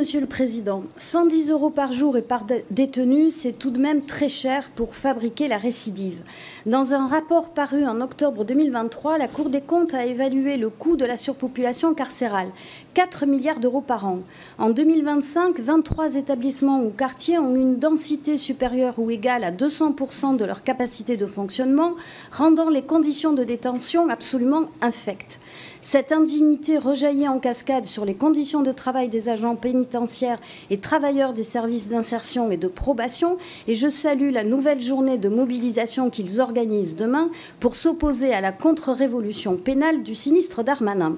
Monsieur le Président. 110 € par jour et par détenu, c'est tout de même très cher pour fabriquer la récidive. Dans un rapport paru en octobre 2023, la Cour des comptes a évalué le coût de la surpopulation carcérale, 4 milliards d'euros par an. En 2025, 23 établissements ou quartiers ont une densité supérieure ou égale à 200% de leur capacité de fonctionnement, rendant les conditions de détention absolument infectes. Cette indignité rejaillit en cascade sur les conditions de travail des agents pénitentiaires et travailleurs des services d'insertion et de probation, et je salue la nouvelle journée de mobilisation qu'ils organisent demain pour s'opposer à la contre-révolution pénale du sinistre Darmanin.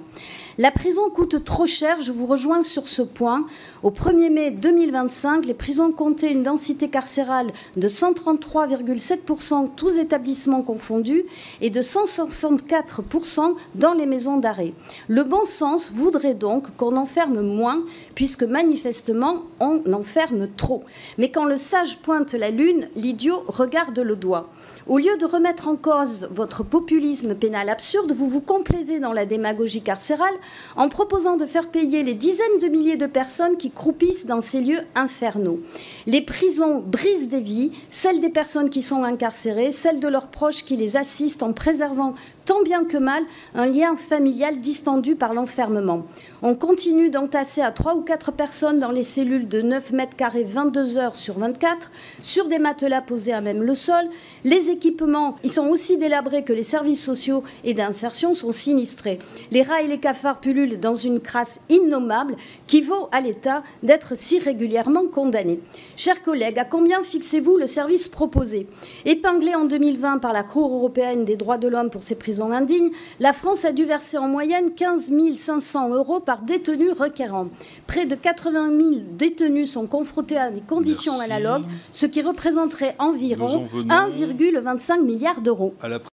La prison coûte trop cher, je vous rejoins sur ce point. Au 1er mai 2025, les prisons comptaient une densité carcérale de 133,7%, tous établissements confondus, et de 164% dans les maisons d'arrêt. Le bon sens voudrait donc qu'on enferme moins, puisque manifestement, on enferme trop. Mais quand le sage pointe la lune, l'idiot regarde le doigt. Au lieu de remettre en cause votre populisme pénal absurde, vous vous complaisez dans la démagogie carcérale en proposant de faire payer les dizaines de milliers de personnes qui croupissent dans ces lieux infernaux. Les prisons brisent des vies, celles des personnes qui sont incarcérées, celles de leurs proches qui les assistent en préservant tant bien que mal un lien familial distendu par l'enfermement. On continue d'entasser à 3 ou 4 personnes dans les cellules de 9 mètres carrés 22 heures sur 24, sur des matelas posés à même le sol. Les équipements, ils sont aussi délabrés que les services sociaux et d'insertion sont sinistrés. Les rats et les cafards pullulent dans une crasse innommable qui vaut à l'État d'être si régulièrement condamné. Chers collègues, à combien fixez-vous le service proposé? Épinglé en 2020 par la Cour européenne des droits de l'homme pour ses prisons indignes, la France a dû verser en moyenne 15 500 € par détenu requérant. Près de 80 000 détenus sont confrontés à des conditions analogues, ce qui représenterait environ 1,25 milliard d'euros.